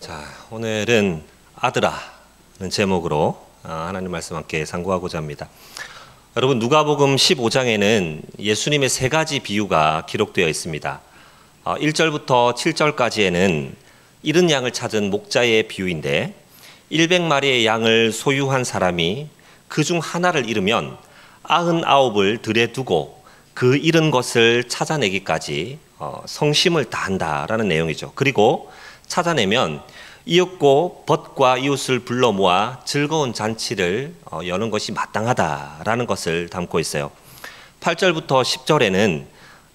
자, 오늘은 아들아는 제목으로 하나님 말씀 함께 상고하고자 합니다. 여러분, 누가복음 15장에는 예수님의 세 가지 비유가 기록되어 있습니다. 1절부터 7절까지에는 잃은 양을 찾은 목자의 비유인데 100마리의 양을 소유한 사람이 그중 하나를 잃으면 99을 들에 두고 그 잃은 것을 찾아내기까지 성심을 다한다라는 내용이죠. 그리고 찾아내면 이윽고 벗과 이웃을 불러 모아 즐거운 잔치를 여는 것이 마땅하다라는 것을 담고 있어요. 8절부터 10절에는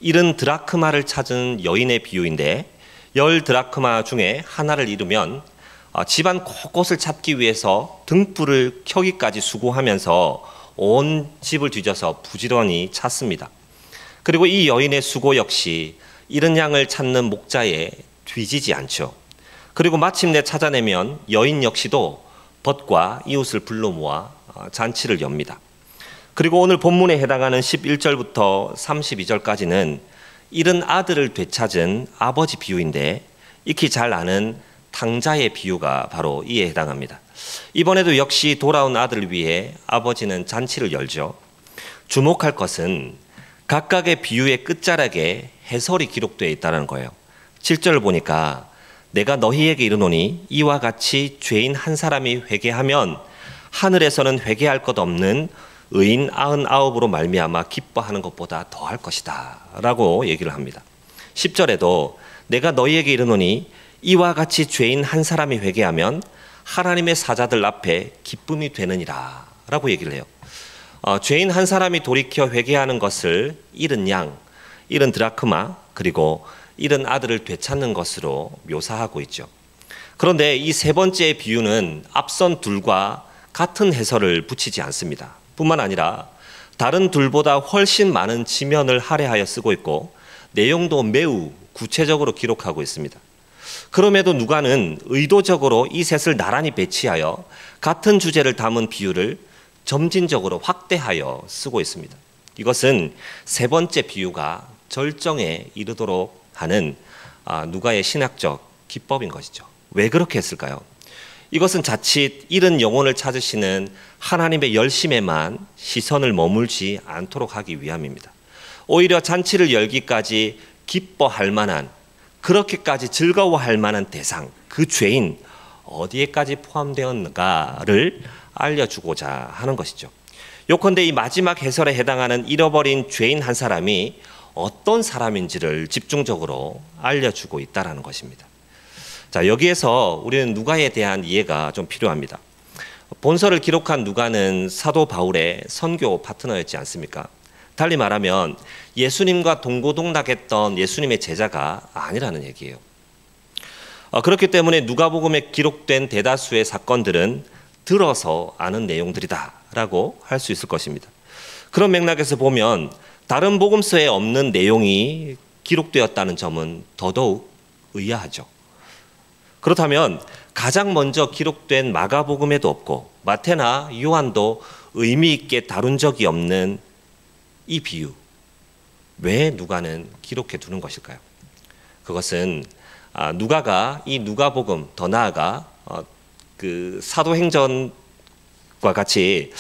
잃은 드라크마를 찾은 여인의 비유인데 10 드라크마 중에 하나를 잃으면 집안 곳곳을 찾기 위해서 등불을 켜기까지 수고하면서 온 집을 뒤져서 부지런히 찾습니다. 그리고 이 여인의 수고 역시 잃은 양을 찾는 목자에 뒤지지 않죠. 그리고 마침내 찾아내면 여인 역시도 벗과 이웃을 불러 모아 잔치를 엽니다. 그리고 오늘 본문에 해당하는 11절부터 32절까지는 잃은 아들을 되찾은 아버지 비유인데 익히 잘 아는 탕자의 비유가 바로 이에 해당합니다. 이번에도 역시 돌아온 아들을 위해 아버지는 잔치를 열죠. 주목할 것은 각각의 비유의 끝자락에 해설이 기록되어 있다는 거예요. 7절을 보니까 내가 너희에게 이르노니 이와 같이 죄인 한 사람이 회개하면 하늘에서는 회개할 것 없는 의인 99으로 말미암아 기뻐하는 것보다 더할 것이다 라고 얘기를 합니다. 10절에도 내가 너희에게 이르노니 이와 같이 죄인 한 사람이 회개하면 하나님의 사자들 앞에 기쁨이 되느니라 라고 얘기를 해요. 죄인 한 사람이 돌이켜 회개하는 것을 잃은 양, 잃은 드라크마, 그리고 잃은 아들을 되찾는 것으로 묘사하고 있죠. 그런데 이 세 번째 비유는 앞선 둘과 같은 해설을 붙이지 않습니다. 뿐만 아니라 다른 둘보다 훨씬 많은 지면을 할애하여 쓰고 있고 내용도 매우 구체적으로 기록하고 있습니다. 그럼에도 누가는 의도적으로 이 셋을 나란히 배치하여 같은 주제를 담은 비유를 점진적으로 확대하여 쓰고 있습니다. 이것은 세 번째 비유가 절정에 이르도록 하는 누가의 신학적 기법인 것이죠. 왜 그렇게 했을까요? 이것은 자칫 잃은 영혼을 찾으시는 하나님의 열심에만 시선을 머물지 않도록 하기 위함입니다. 오히려 잔치를 열기까지 기뻐할 만한, 그렇게까지 즐거워할 만한 대상, 그 죄인 어디에까지 포함되었는가를 알려주고자 하는 것이죠. 요컨대 이 마지막 해설에 해당하는 잃어버린 죄인 한 사람이 어떤 사람인지를 집중적으로 알려주고 있다는 것입니다. 자, 여기에서 우리는 누가에 대한 이해가 좀 필요합니다. 본서를 기록한 누가는 사도 바울의 선교 파트너였지 않습니까? 달리 말하면 예수님과 동고동락했던 예수님의 제자가 아니라는 얘기예요. 그렇기 때문에 누가복음에 기록된 대다수의 사건들은 들어서 아는 내용들이다라고 할 수 있을 것입니다. 그런 맥락에서 보면 다른 복음서에 없는 내용이 기록되었다는 점은 더더욱 의아하죠. 그렇다면 가장 먼저 기록된 마가복음에도 없고 마태나 요한도 의미 있게 다룬 적이 없는 이 비유, 왜 누가는 기록해 두는 것일까요? 그것은 누가가 이 누가복음, 더 나아가 그 사도행전과 같이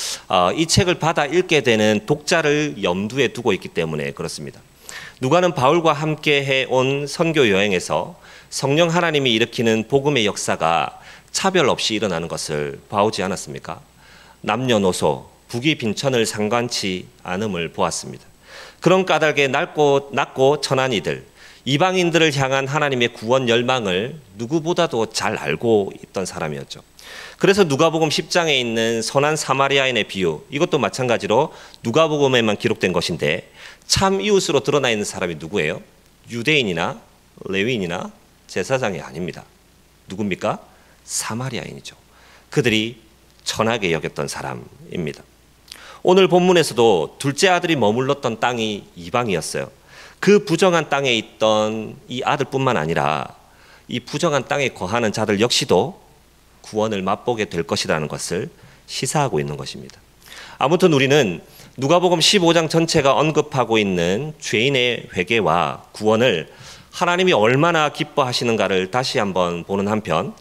이 책을 받아 읽게 되는 독자를 염두에 두고 있기 때문에 그렇습니다. 누가는 바울과 함께 해온 선교 여행에서 성령 하나님이 일으키는 복음의 역사가 차별 없이 일어나는 것을 봐오지 않았습니까? 남녀노소, 부귀 빈천을 상관치 않음을 보았습니다. 그런 까닭에 낮고 천한 이들, 이방인들을 향한 하나님의 구원 열망을 누구보다도 잘 알고 있던 사람이었죠. 그래서 누가복음 10장에 있는 선한 사마리아인의 비유, 이것도 마찬가지로 누가복음에만 기록된 것인데 참 이웃으로 드러나 있는 사람이 누구예요? 유대인이나 레위인이나 제사장이 아닙니다. 누굽니까? 사마리아인이죠. 그들이 천하게 여겼던 사람입니다. 오늘 본문에서도 둘째 아들이 머물렀던 땅이 이방이었어요. 그 부정한 땅에 있던 이 아들뿐만 아니라 이 부정한 땅에 거하는 자들 역시도 구원을 맛보게 될 것이라는 것을 시사하고 있는 것입니다. 아무튼 우리는 누가복음 15장 전체가 언급하고 있는 죄인의 회개와 구원을 하나님이 얼마나 기뻐하시는가를 다시 한번 보는 한편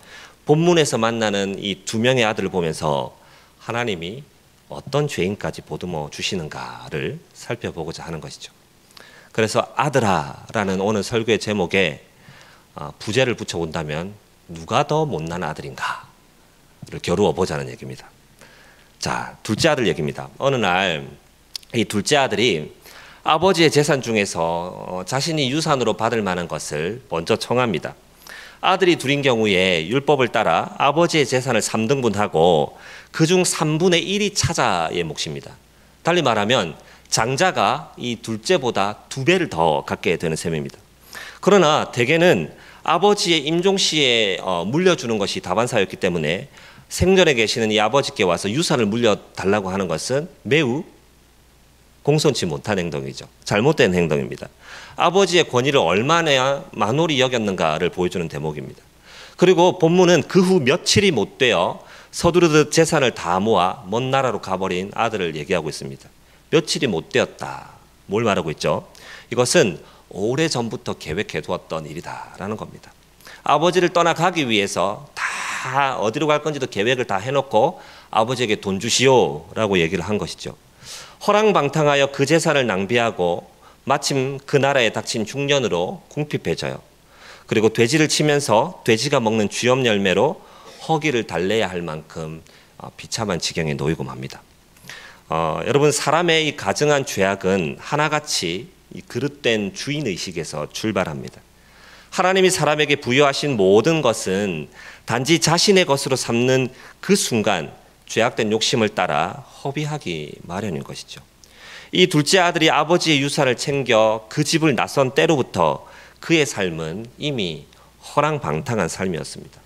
본문에서 만나는 이 두 명의 아들을 보면서 하나님이 어떤 죄인까지 보듬어 주시는가를 살펴보고자 하는 것이죠. 그래서 아들아라는 오늘 설교의 제목에 부제를 붙여본다면 누가 더 못난 아들인가를 겨루어 보자는 얘기입니다. 자, 둘째 아들 얘기입니다. 어느 날 이 둘째 아들이 아버지의 재산 중에서 자신이 유산으로 받을 만한 것을 먼저 청합니다. 아들이 둘인 경우에 율법을 따라 아버지의 재산을 3등분하고 그중 3분의 1이 차자의 몫입니다. 달리 말하면 장자가 이 둘째보다 2배를 더 갖게 되는 셈입니다. 그러나 대개는 아버지의 임종시에 물려주는 것이 다반사였기 때문에 생전에 계시는 이 아버지께 와서 유산을 물려달라고 하는 것은 매우 공손치 못한 행동이죠. 잘못된 행동입니다. 아버지의 권위를 얼마나 만홀히 여겼는가를 보여주는 대목입니다. 그리고 본문은 그 후 며칠이 못 되어 서두르듯 재산을 다 모아 먼 나라로 가버린 아들을 얘기하고 있습니다. 며칠이 못 되었다. 뭘 말하고 있죠? 이것은 오래전부터 계획해 두었던 일이다라는 겁니다. 아버지를 떠나가기 위해서 다 어디로 갈 건지도 계획을 다 해놓고 아버지에게 돈 주시오라고 얘기를 한 것이죠. 허랑방탕하여 그 재산을 낭비하고 마침 그 나라에 닥친 흉년으로 궁핍해져요. 그리고 돼지를 치면서 돼지가 먹는 쥐염 열매로 허기를 달래야 할 만큼 비참한 지경에 놓이고 맙니다. 여러분, 사람의 이 가증한 죄악은 하나같이 이 그릇된 주인의식에서 출발합니다. 하나님이 사람에게 부여하신 모든 것은 단지 자신의 것으로 삼는 그 순간 죄악된 욕심을 따라 허비하기 마련인 것이죠. 이 둘째 아들이 아버지의 유산을 챙겨 그 집을 나선 때로부터 그의 삶은 이미 허랑방탕한 삶이었습니다.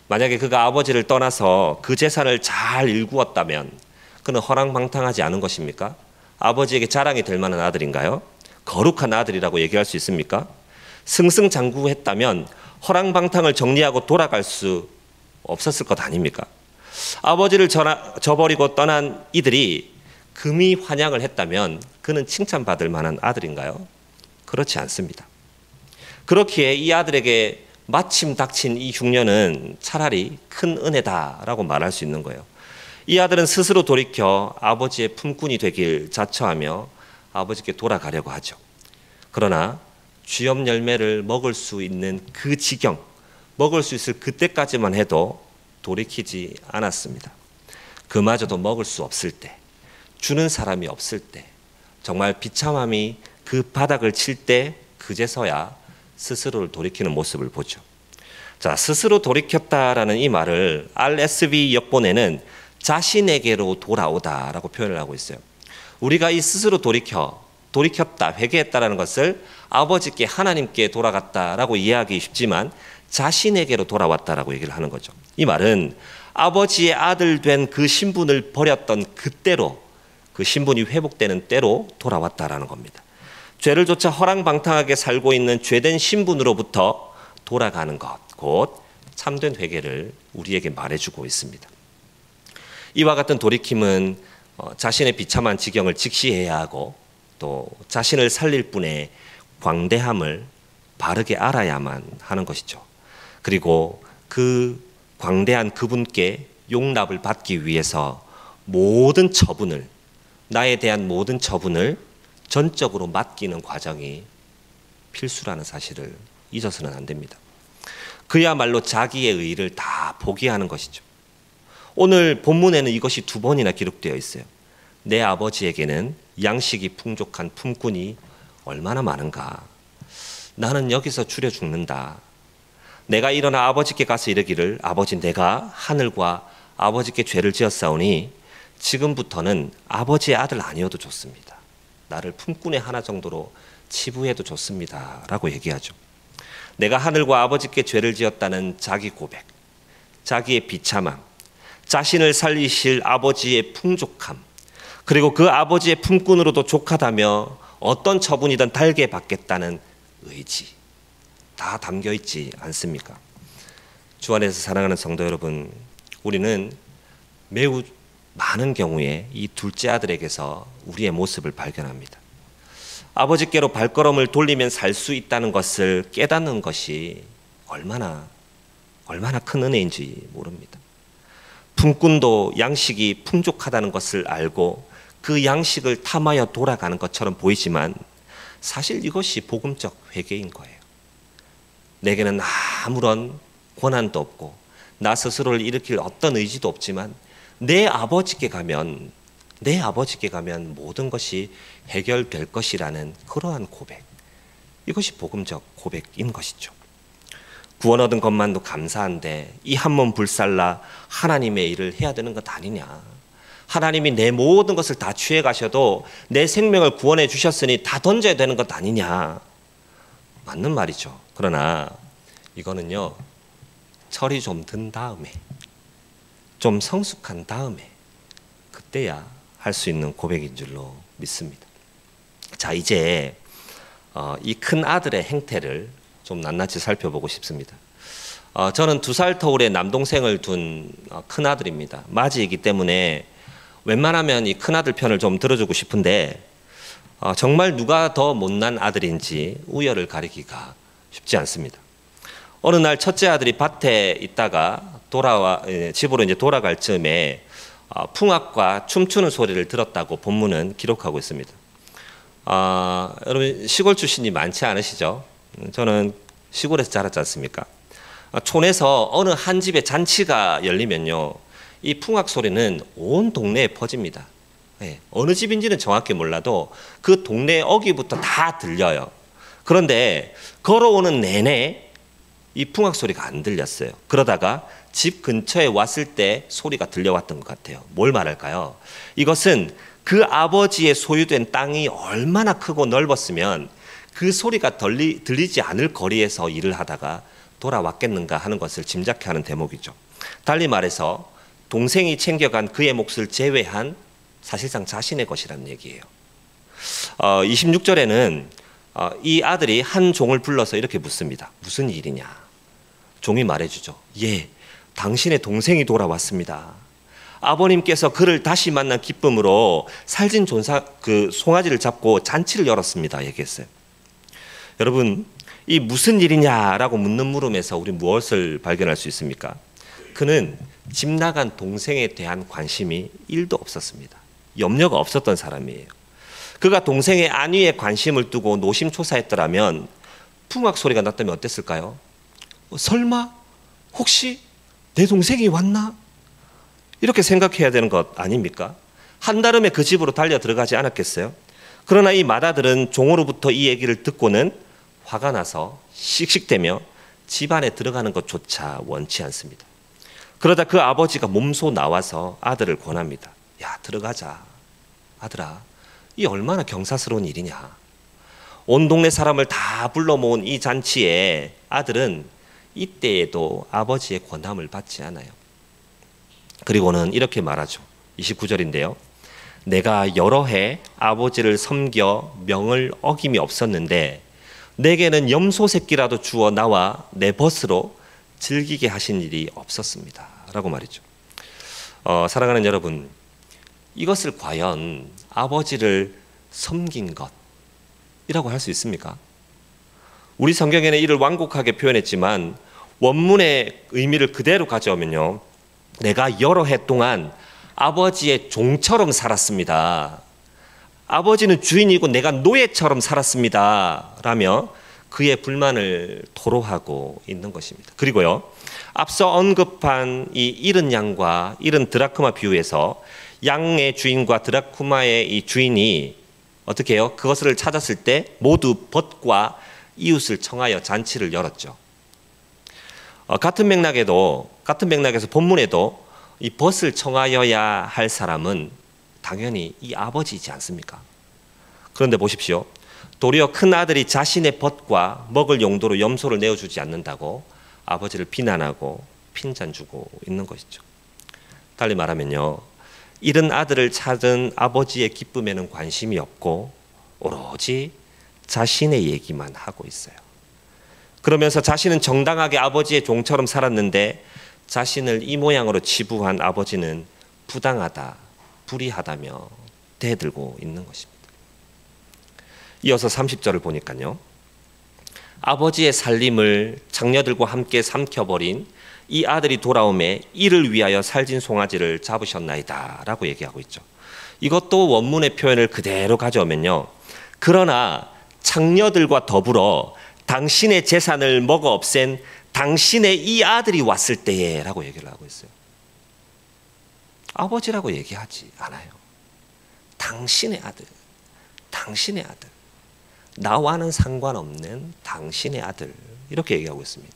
만약에 그가 아버지를 떠나서 그 재산을 잘 일구었다면 그는 허랑방탕하지 않은 것입니까? 아버지에게 자랑이 될 만한 아들인가요? 거룩한 아들이라고 얘기할 수 있습니까? 승승장구했다면 허랑방탕을 정리하고 돌아갈 수 없었을 것 아닙니까? 아버지를 저버리고 떠난 이들이 금이 환영을 했다면 그는 칭찬받을 만한 아들인가요? 그렇지 않습니다. 그렇기에 이 아들에게 마침 닥친 이 흉년은 차라리 큰 은혜다라고 말할 수 있는 거예요. 이 아들은 스스로 돌이켜 아버지의 품꾼이 되길 자처하며 아버지께 돌아가려고 하죠. 그러나 쥐염 열매를 먹을 수 있는 그 지경, 먹을 수 있을 그때까지만 해도 돌이키지 않았습니다. 그마저도 먹을 수 없을 때, 주는 사람이 없을 때, 정말 비참함이 그 바닥을 칠 때 그제서야 스스로를 돌이키는 모습을 보죠. 자, 스스로 돌이켰다라는 이 말을 RSV 역본에는 자신에게로 돌아오다라고 표현을 하고 있어요. 우리가 이 스스로 돌이켰다, 회개했다라는 것을 아버지께 하나님께 돌아갔다라고 이해하기 쉽지만 자신에게로 돌아왔다라고 얘기를 하는 거죠. 이 말은 아버지의 아들 된 그 신분을 버렸던 그때로, 그 신분이 회복되는 때로 돌아왔다라는 겁니다. 죄를 조차 허랑방탕하게 살고 있는 죄된 신분으로부터 돌아가는 것, 곧 참된 회개를 우리에게 말해주고 있습니다. 이와 같은 돌이킴은 자신의 비참한 지경을 직시해야 하고 또 자신을 살릴 분의 광대함을 바르게 알아야만 하는 것이죠. 그리고 그 광대한 그분께 용납을 받기 위해서 모든 처분을, 나에 대한 모든 처분을 전적으로 맡기는 과정이 필수라는 사실을 잊어서는 안 됩니다. 그야말로 자기의 의의를 다 포기하는 것이죠. 오늘 본문에는 이것이 2번이나 기록되어 있어요. 내 아버지에게는 양식이 풍족한 품꾼이 얼마나 많은가. 나는 여기서 줄여 죽는다. 내가 일어나 아버지께 가서 이르기를 아버지, 내가 하늘과 아버지께 죄를 지었사오니 지금부터는 아버지의 아들 아니어도 좋습니다. 나를 품꾼의 하나 정도로 치부해도 좋습니다. 라고 얘기하죠. 내가 하늘과 아버지께 죄를 지었다는 자기 고백, 자기의 비참함, 자신을 살리실 아버지의 풍족함, 그리고 그 아버지의 품꾼으로도 족하다며 어떤 처분이든 달게 받겠다는 의지, 다 담겨 있지 않습니까? 주 안에서 사랑하는 성도 여러분, 우리는 매우 많은 경우에 이 둘째 아들에게서 우리의 모습을 발견합니다. 아버지께로 발걸음을 돌리면 살 수 있다는 것을 깨닫는 것이 얼마나 큰 은혜인지 모릅니다. 품꾼도 양식이 풍족하다는 것을 알고 그 양식을 탐하여 돌아가는 것처럼 보이지만 사실 이것이 복음적 회개인 거예요. 내게는 아무런 권한도 없고 나 스스로를 일으킬 어떤 의지도 없지만 내 아버지께 가면 모든 것이 해결될 것이라는 그러한 고백, 이것이 복음적 고백인 것이죠. 구원 얻은 것만도 감사한데 이 한 몸 불살라 하나님의 일을 해야 되는 것 아니냐. 하나님이 내 모든 것을 다 취해 가셔도 내 생명을 구원해 주셨으니 다 던져야 되는 것 아니냐. 맞는 말이죠. 그러나 이거는요, 철이 좀 든 다음에, 좀 성숙한 다음에 그때야 할 수 있는 고백인 줄로 믿습니다. 자, 이제 이 큰 아들의 행태를 좀 낱낱이 살펴보고 싶습니다. 저는 2살 터울의 남동생을 둔 큰 아들입니다. 맞이이기 때문에 웬만하면 이 큰 아들 편을 좀 들어주고 싶은데 정말 누가 더 못난 아들인지 우열을 가리기가 쉽지 않습니다. 어느 날 첫째 아들이 밭에 있다가 집으로 이제 돌아갈 즈음에 풍악과 춤추는 소리를 들었다고 본문은 기록하고 있습니다. 여러분 시골 출신이 많지 않으시죠? 저는 시골에서 자랐지 않습니까? 촌에서 어느 한 집에 잔치가 열리면요, 이 풍악 소리는 온 동네에 퍼집니다. 어느 집인지는 정확히 몰라도 그 동네 어귀부터 다 들려요. 그런데 걸어오는 내내 이 풍악 소리가 안 들렸어요. 그러다가 집 근처에 왔을 때 소리가 들려왔던 것 같아요. 뭘 말할까요? 이것은 그 아버지의 소유된 땅이 얼마나 크고 넓었으면 그 소리가 들리지 않을 거리에서 일을 하다가 돌아왔겠는가 하는 것을 짐작케 하는 대목이죠. 달리 말해서 동생이 챙겨간 그의 몫을 제외한 사실상 자신의 것이라는 얘기예요. 26절에는 이 아들이 한 종을 불러서 이렇게 묻습니다. 무슨 일이냐? 종이 말해주죠. 예, 당신의 동생이 돌아왔습니다. 아버님께서 그를 다시 만난 기쁨으로 살진 송아지를 잡고 잔치를 열었습니다. 얘기했어요. 여러분, 이 무슨 일이냐라고 묻는 물음에서 우리 무엇을 발견할 수 있습니까? 그는 집 나간 동생에 대한 관심이 1도 없었습니다. 염려가 없었던 사람이에요. 그가 동생의 안위에 관심을 두고 노심초사했더라면 풍악 소리가 났다면 어땠을까요? 설마 혹시 내 동생이 왔나? 이렇게 생각해야 되는 것 아닙니까? 한달음에 그 집으로 달려 들어가지 않았겠어요? 그러나 이 맏아들은 종으로부터 이 얘기를 듣고는 화가 나서 씩씩대며 집 안에 들어가는 것조차 원치 않습니다. 그러다 그 아버지가 몸소 나와서 아들을 권합니다. 야, 들어가자. 아들아, 이 얼마나 경사스러운 일이냐. 온 동네 사람을 다 불러 모은 이 잔치에 아들은 이때에도 아버지의 권함을 받지 않아요. 그리고는 이렇게 말하죠. 29절인데요. 내가 여러 해 아버지를 섬겨 명을 어김이 없었는데 내게는 염소 새끼라도 주어 나와 내 벗으로 즐기게 하신 일이 없었습니다. 라고 말이죠. 사랑하는 여러분, 이것을 과연 아버지를 섬긴 것이라고 할 수 있습니까? 우리 성경에는 이를 완곡하게 표현했지만 원문의 의미를 그대로 가져오면요, 내가 여러 해 동안 아버지의 종처럼 살았습니다. 아버지는 주인이고 내가 노예처럼 살았습니다. 라며 그의 불만을 토로하고 있는 것입니다. 그리고요, 앞서 언급한 이 잃은 양과 잃은 드라크마 비유에서 양의 주인과 드라크마의 이 주인이 어떻게 해요? 그것을 찾았을 때 모두 벗과 이웃을 청하여 잔치를 열었죠. 같은 맥락에서 본문에도 이 벗을 청하여야 할 사람은 당연히 이 아버지이지 않습니까? 그런데 보십시오. 도리어 큰 아들이 자신의 벗과 먹을 용도로 염소를 내어주지 않는다고 아버지를 비난하고 핀잔주고 있는 것이죠. 달리 말하면요, 잃은 아들을 찾은 아버지의 기쁨에는 관심이 없고 오로지 자신의 얘기만 하고 있어요. 그러면서 자신은 정당하게 아버지의 종처럼 살았는데 자신을 이 모양으로 치부한 아버지는 부당하다, 불의하다며 대들고 있는 것입니다. 이어서 30절을 보니까요. 아버지의 살림을 장녀들과 함께 삼켜버린 이 아들이 돌아오매 이를 위하여 살진 송아지를 잡으셨나이다 라고 얘기하고 있죠. 이것도 원문의 표현을 그대로 가져오면요. 그러나 장녀들과 더불어 당신의 재산을 먹어 없앤 당신의 이 아들이 왔을 때에 라고 얘기를 하고 있어요. 아버지라고 얘기하지 않아요. 당신의 아들, 당신의 아들, 나와는 상관없는 당신의 아들, 이렇게 얘기하고 있습니다.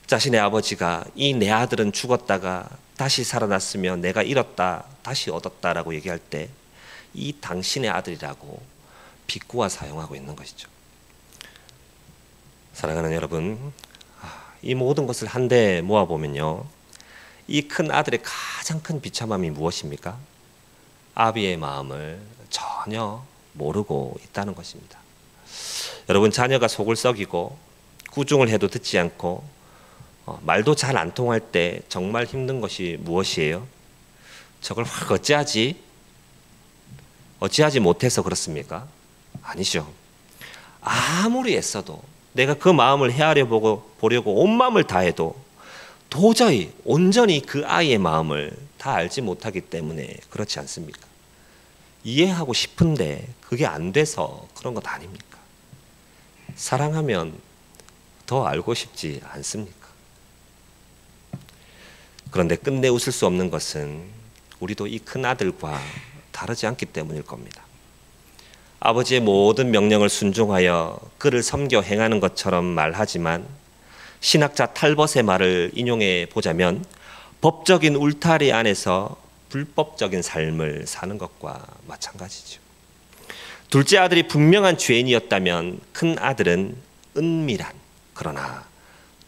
자신의 아버지가 이 내 아들은 죽었다가 다시 살아났으며 내가 잃었다 다시 얻었다라고 얘기할 때 이 당신의 아들이라고 비꼬아 사용하고 있는 것이죠. 사랑하는 여러분, 이 모든 것을 한데 모아보면요, 이 큰 아들의 가장 큰 비참함이 무엇입니까? 아비의 마음을 전혀 모르고 있다는 것입니다. 여러분, 자녀가 속을 썩이고 구중을 해도 듣지 않고 말도 잘 안 통할 때 정말 힘든 것이 무엇이에요? 저걸 확 어찌하지 못해서 그렇습니까? 아니죠. 아무리 애써도 내가 그 마음을 헤아려 보려고 온 마음을 다해도 도저히 온전히 그 아이의 마음을 다 알지 못하기 때문에 그렇지 않습니까? 이해하고 싶은데 그게 안 돼서 그런 것 아닙니까? 사랑하면 더 알고 싶지 않습니까? 그런데 끝내 웃을 수 없는 것은 우리도 이 큰 아들과 다르지 않기 때문일 겁니다. 아버지의 모든 명령을 순종하여 그를 섬겨 행하는 것처럼 말하지만 신학자 탈벗의 말을 인용해 보자면 법적인 울타리 안에서 불법적인 삶을 사는 것과 마찬가지죠. 둘째 아들이 분명한 죄인이었다면 큰 아들은 은밀한 그러나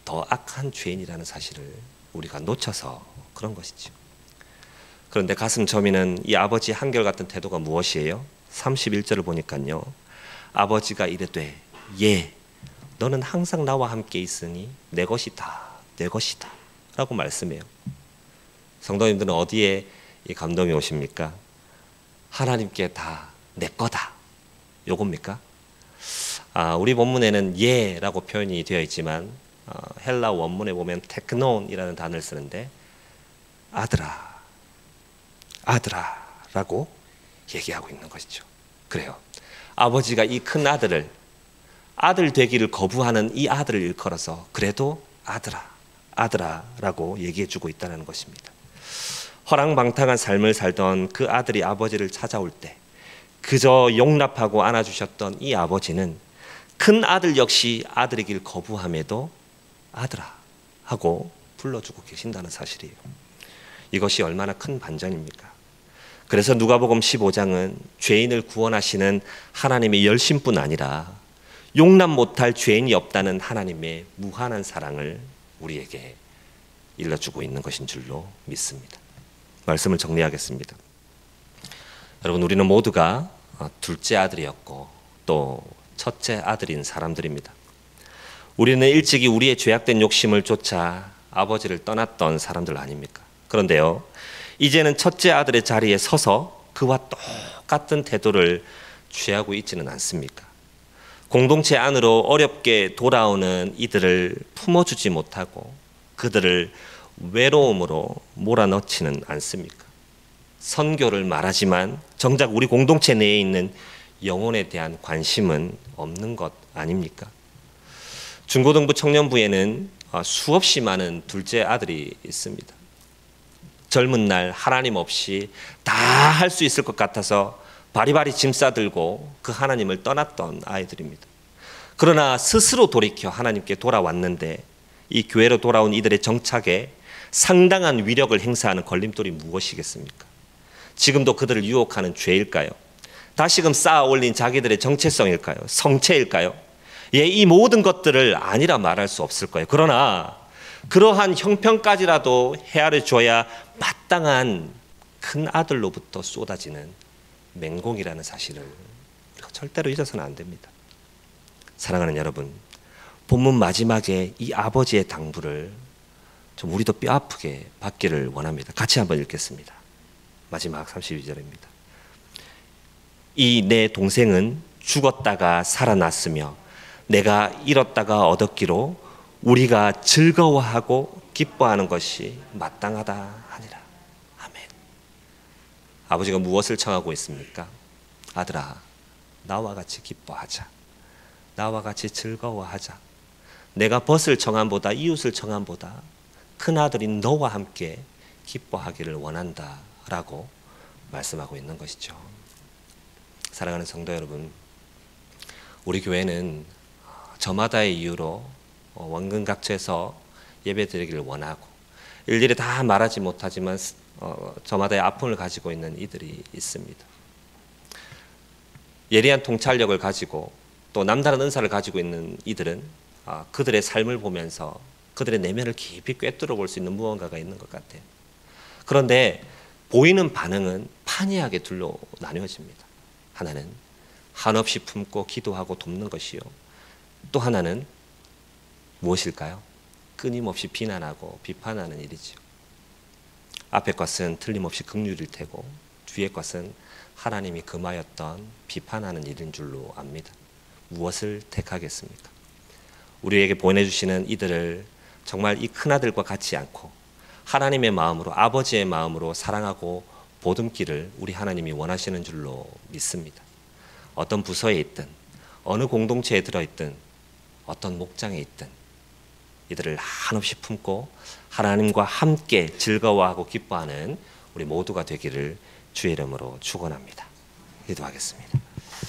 더 악한 죄인이라는 사실을 우리가 놓쳐서 그런 것이죠. 그런데 가슴 저미는 이 아버지의 한결같은 태도가 무엇이에요? 31절을 보니까요. 아버지가 이르되 예, 너는 항상 나와 함께 있으니 내 것이다, 내 것이다 라고 말씀해요. 성도님들은 어디에 이 감동이 오십니까? 하나님께 다 내 거다 요겁니까? 우리 본문에는 예라고 표현이 되어 있지만 헬라 원문에 보면 테크논이라는 단어를 쓰는데 아들아, 아들아 라고 얘기하고 있는 것이죠. 그래요. 아버지가 이 큰 아들을, 아들 되기를 거부하는 이 아들을 일컬어서 그래도 아들아, 아들아 라고 얘기해주고 있다는 것입니다. 허랑방탕한 삶을 살던 그 아들이 아버지를 찾아올 때 그저 용납하고 안아주셨던 이 아버지는 큰 아들 역시 아들이길 거부함에도 아들아 하고 불러주고 계신다는 사실이에요. 이것이 얼마나 큰 반전입니까? 그래서 누가복음 15장은 죄인을 구원하시는 하나님의 열심뿐 아니라 용납 못할 죄인이 없다는 하나님의 무한한 사랑을 우리에게 일러주고 있는 것인 줄로 믿습니다. 말씀을 정리하겠습니다. 여러분, 우리는 모두가 둘째 아들이었고 또 첫째 아들인 사람들입니다. 우리는 일찍이 우리의 죄악된 욕심을 쫓아 아버지를 떠났던 사람들 아닙니까? 그런데요, 이제는 첫째 아들의 자리에 서서 그와 똑같은 태도를 취하고 있지는 않습니까? 공동체 안으로 어렵게 돌아오는 이들을 품어주지 못하고 그들을 외로움으로 몰아넣지는 않습니까? 선교를 말하지만 정작 우리 공동체 내에 있는 영혼에 대한 관심은 없는 것 아닙니까? 중고등부 청년부에는 수없이 많은 둘째 아들이 있습니다. 젊은 날 하나님 없이 다 할 수 있을 것 같아서 바리바리 짐 싸들고 그 하나님을 떠났던 아이들입니다. 그러나 스스로 돌이켜 하나님께 돌아왔는데 이 교회로 돌아온 이들의 정착에 상당한 위력을 행사하는 걸림돌이 무엇이겠습니까? 지금도 그들을 유혹하는 죄일까요? 다시금 쌓아 올린 자기들의 정체성일까요? 성체일까요? 예, 이 모든 것들을 아니라 말할 수 없을 거예요. 그러나 그러한 형편까지라도 헤아려 줘야 마땅한 큰 아들로부터 쏟아지는 맹공이라는 사실을 절대로 잊어서는 안 됩니다. 사랑하는 여러분, 본문 마지막에 이 아버지의 당부를 좀 우리도 뼈아프게 받기를 원합니다. 같이 한번 읽겠습니다. 마지막 32절입니다. 이 내 동생은 죽었다가 살아났으며 내가 잃었다가 얻었기로 우리가 즐거워하고 기뻐하는 것이 마땅하다 하니라. 아멘. 아버지가 무엇을 청하고 있습니까? 아들아, 나와 같이 기뻐하자. 나와 같이 즐거워하자. 내가 벗을 청함보다, 이웃을 청함보다 큰아들인 너와 함께 기뻐하기를 원한다 라고 말씀하고 있는 것이죠. 사랑하는 성도 여러분, 우리 교회는 저마다의 이유로 원근각처에서 예배드리기를 원하고 일일이 다 말하지 못하지만 저마다의 아픔을 가지고 있는 이들이 있습니다. 예리한 통찰력을 가지고 또 남다른 은사를 가지고 있는 이들은 그들의 삶을 보면서 그들의 내면을 깊이 꿰뚫어 볼 수 있는 무언가가 있는 것 같아요. 그런데 보이는 반응은 판이하게 둘로 나뉘어집니다. 하나는 한없이 품고 기도하고 돕는 것이요, 또 하나는 무엇일까요? 끊임없이 비난하고 비판하는 일이죠. 앞의 것은 틀림없이 긍휼일 테고 뒤의 것은 하나님이 금하였던 비판하는 일인 줄로 압니다. 무엇을 택하겠습니까? 우리에게 보내주시는 이들을 정말 이 큰아들과 같지 않고 하나님의 마음으로, 아버지의 마음으로 사랑하고 보듬기를 우리 하나님이 원하시는 줄로 믿습니다. 어떤 부서에 있든 어느 공동체에 들어있든 어떤 목장에 있든 이들을 한없이 품고 하나님과 함께 즐거워하고 기뻐하는 우리 모두가 되기를 주의 이름으로 축원합니다. 기도하겠습니다.